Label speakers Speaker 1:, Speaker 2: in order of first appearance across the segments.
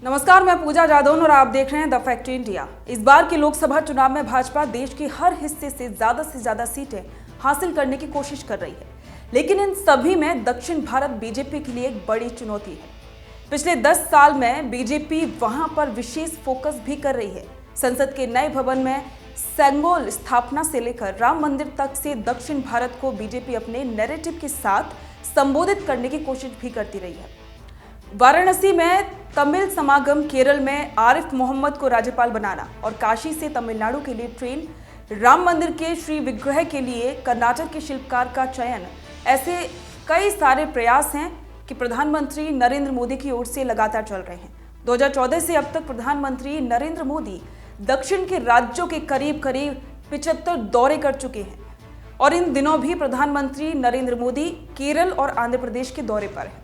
Speaker 1: नमस्कार, मैं पूजा जादौन और आप देख रहे हैं द फैक्ट इंडिया। इस बार के लोकसभा चुनाव में भाजपा देश के हर हिस्से से ज्यादा सीटें हासिल करने की कोशिश कर रही है, लेकिन इन सभी में दक्षिण भारत बीजेपी के लिए एक बड़ी चुनौती है। पिछले 10 साल में बीजेपी वहां पर विशेष फोकस भी कर रही है। संसद के नए भवन में सेंगोल स्थापना से लेकर राम मंदिर तक से दक्षिण भारत को बीजेपी अपने नैरेटिव के साथ संबोधित करने की कोशिश भी करती रही है। वाराणसी में तमिल समागम, केरल में आरिफ मोहम्मद को राज्यपाल बनाना और काशी से तमिलनाडु के लिए ट्रेन, राम मंदिर के श्री विग्रह के लिए कर्नाटक के शिल्पकार का चयन, ऐसे कई सारे प्रयास हैं कि प्रधानमंत्री नरेंद्र मोदी की ओर से लगातार चल रहे हैं। 2014 से अब तक प्रधानमंत्री नरेंद्र मोदी दक्षिण के राज्यों के करीब 75 दौरे कर चुके हैं और इन दिनों भी प्रधानमंत्री नरेंद्र मोदी केरल और आंध्र प्रदेश के दौरे पर हैं।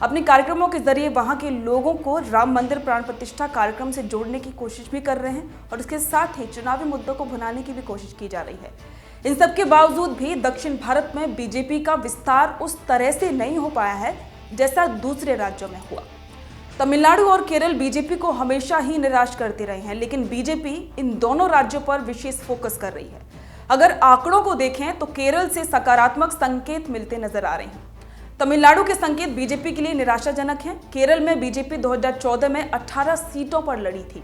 Speaker 1: अपने कार्यक्रमों के जरिए वहां के लोगों को राम मंदिर प्राण प्रतिष्ठा कार्यक्रम से जोड़ने की कोशिश भी कर रहे हैं और इसके साथ ही चुनावी मुद्दों को भुनाने की भी कोशिश की जा रही है। इन सब के बावजूद भी दक्षिण भारत में बीजेपी का विस्तार उस तरह से नहीं हो पाया है जैसा दूसरे राज्यों में हुआ। तमिलनाडु और केरल बीजेपी को हमेशा ही निराश करते रहे हैं, लेकिन बीजेपी इन दोनों राज्यों पर विशेष फोकस कर रही है। अगर आंकड़ों को देखें तो केरल से सकारात्मक संकेत मिलते नजर आ रहे हैं। तमिलनाडु के संकेत बीजेपी के लिए निराशाजनक हैं। केरल में बीजेपी 2014 में 18 सीटों पर लड़ी थी।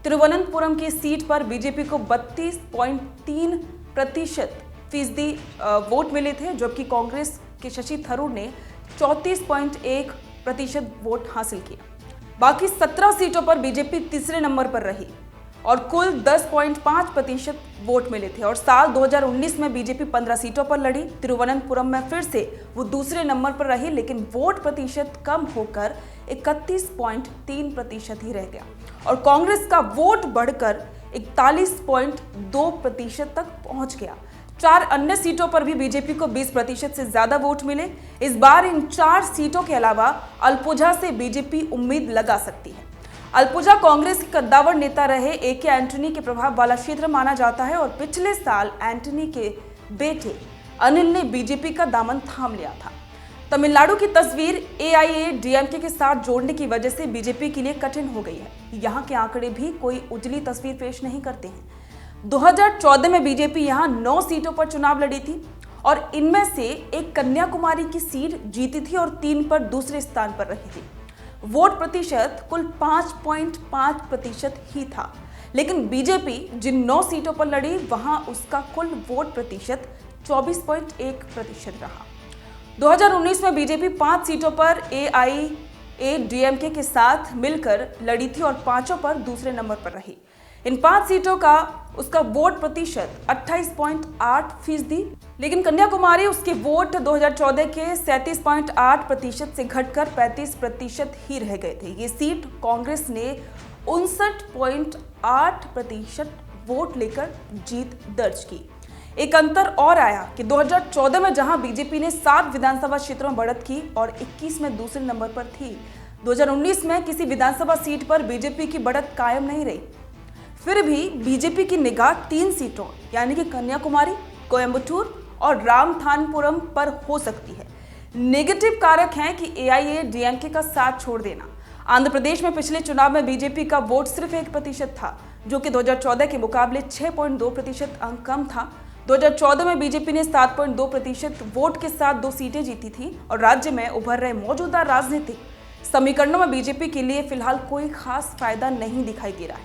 Speaker 1: तिरुवनंतपुरम की सीट पर बीजेपी को 32.3% वोट मिले थे, जबकि कांग्रेस के शशि थरूर ने 34.1% वोट हासिल किया। बाकी 17 सीटों पर बीजेपी तीसरे नंबर पर रही और कुल 10.5% वोट मिले थे। और साल 2019 में बीजेपी 15 सीटों पर लड़ी। तिरुवनंतपुरम में फिर से वो दूसरे नंबर पर रही, लेकिन वोट प्रतिशत कम होकर 31.3% ही रह गया और कांग्रेस का वोट बढ़कर 41.2% तक पहुंच गया। 4 अन्य सीटों पर भी बीजेपी को 20% से ज्यादा वोट मिले। इस बार इन 4 सीटों के अलावा अल्पुझा से बीजेपी उम्मीद लगा सकती है। अल्पुझा कांग्रेस के कद्दावर नेता रहे ए.के. एंटनी के प्रभाव वाला क्षेत्र माना जाता है और पिछले साल एंटनी के बेटे अनिल ने बीजेपी का दामन थाम लिया था। तमिलनाडु की तस्वीर एआईएडीएमके के साथ जोड़ने की वजह से बीजेपी के लिए कठिन हो गई है। यहाँ के आंकड़े भी कोई उजली तस्वीर पेश नहीं करते हैं। 2014 में बीजेपी यहाँ 9 सीटों पर चुनाव लड़ी थी और इनमें से एक कन्याकुमारी की सीट जीती थी और 3 पर दूसरे स्थान पर रही थी। वोट प्रतिशत कुल 5.5% ही था, लेकिन बीजेपी जिन 9 सीटों पर लड़ी वहां उसका कुल वोट प्रतिशत 24.1% रहा। 2019 में बीजेपी 5 सीटों पर एआईएडीएमके के साथ मिलकर लड़ी थी और 5 पर दूसरे नंबर पर रही। इन 5 सीटों का उसका वोट प्रतिशत 28.8%, लेकिन कन्याकुमारी उसके वोट 2014 के 37.8% से घटकर 35% ही रह गए थे। ये सीट कांग्रेस ने 59.8% वोट लेकर जीत दर्ज की। एक अंतर और आया कि 2014 में जहां बीजेपी ने 7 विधानसभा क्षेत्रों में बढ़त की और 21 में दूसरे नंबर पर थी, 2019 में किसी विधानसभा सीट पर बीजेपी की बढ़त कायम नहीं रही। फिर भी बीजेपी की निगाह 3 सीटों यानी कि कन्याकुमारी, कोयंबटूर और रामथानपुरम पर हो सकती है। नेगेटिव कारक हैं कि एआईएडीएमके का साथ छोड़ देना। आंध्र प्रदेश में पिछले चुनाव में बीजेपी का वोट सिर्फ 1% था, जो कि 2014 के मुकाबले 6.2% अंक कम था। 2014 में बीजेपी ने 7.2% वोट के साथ 2 सीटें जीती थी और राज्य में उभर रहे मौजूदा राजनीतिक समीकरणों में बीजेपी के लिए फिलहाल कोई खास फायदा नहीं दिखाई दे रहा है।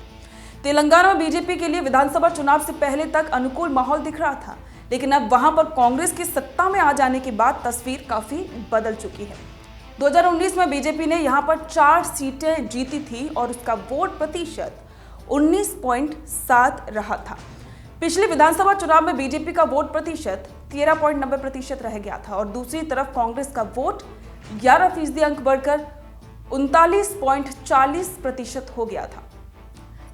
Speaker 1: तेलंगाना में बीजेपी के लिए विधानसभा चुनाव से पहले तक अनुकूल माहौल दिख रहा था, लेकिन अब वहां पर कांग्रेस की सत्ता में आ जाने के बाद तस्वीर काफी बदल चुकी है। 2019 में बीजेपी ने यहां पर 4 सीटें जीती थी और उसका वोट प्रतिशत 19.7 रहा था। पिछले विधानसभा चुनाव में बीजेपी का वोट प्रतिशत 13.90% रह गया था और दूसरी तरफ कांग्रेस का वोट 11% अंक बढ़कर 39.40% हो गया था।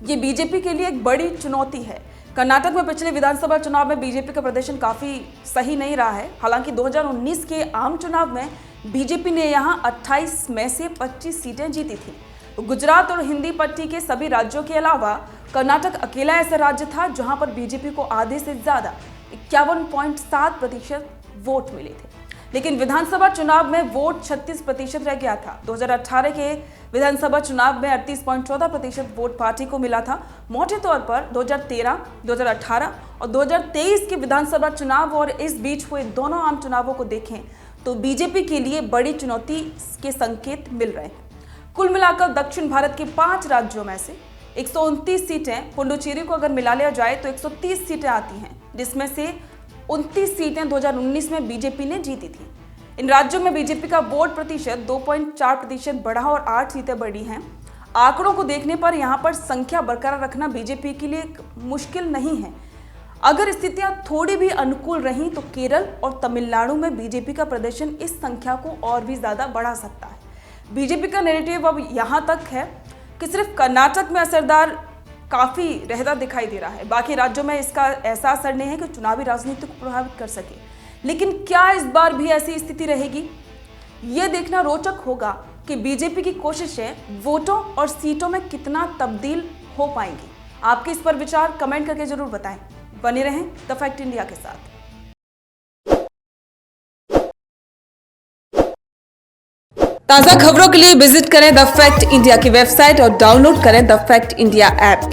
Speaker 1: ये बीजेपी के लिए एक बड़ी चुनौती है। कर्नाटक में पिछले विधानसभा चुनाव में बीजेपी का प्रदर्शन काफी सही नहीं रहा है। हालांकि 2019 के आम चुनाव में बीजेपी ने यहां 28 में से 25 सीटें जीती थी। गुजरात और हिंदी पट्टी के सभी राज्यों के अलावा कर्नाटक अकेला ऐसा राज्य था जहां पर बीजेपी को आधे से ज्यादा 51.7% वोट मिले थे। लेकिन विधानसभा चुनाव में वोट 36% रह गया था। 2018 के विधानसभा चुनाव में 38.14% वोट पार्टी को मिला था। मोटे तौर पर 2013, 2018 और 2023 के विधानसभा चुनाव और इस बीच हुए दोनों आम चुनावों को देखें तो बीजेपी के लिए बड़ी चुनौती के संकेत मिल रहे हैं। कुल मिलाकर दक्षिण भारत के 5 राज्यों में से 129 सीटें, पुडुचेरी को अगर मिला लिया जाए तो 130 सीटें आती हैं, जिसमें से 29 सीटें 2019 में बीजेपी ने जीती थी। इन राज्यों में बीजेपी का वोट प्रतिशत 2.4% बढ़ा और 8 सीटें बढ़ी हैं। आंकड़ों को देखने पर यहां पर संख्या बरकरार रखना बीजेपी के लिए मुश्किल नहीं है। अगर स्थितियां थोड़ी भी अनुकूल रहीं तो केरल और तमिलनाडु में बीजेपी का प्रदर्शन इस संख्या को और भी ज्यादा बढ़ा सकता है। बीजेपी का नैरेटिव अब यहां तक है कि सिर्फ कर्नाटक में असरदार काफी रहता दिखाई दे रहा है। बाकी राज्यों में इसका ऐसा असर नहीं है कि चुनावी राजनीति को प्रभावित कर सके। लेकिन क्या इस बार भी ऐसी स्थिति रहेगी? यह देखना रोचक होगा कि बीजेपी की कोशिशें वोटों और सीटों में कितना तब्दील हो पाएंगी। आपके इस पर विचार कमेंट करके जरूर बताएं। बने रहें द फैक्ट इंडिया के साथ। ताज़ा खबरों के लिए विजिट करें द फैक्ट इंडिया की वेबसाइट और डाउनलोड करें द फैक्ट इंडिया ऐप।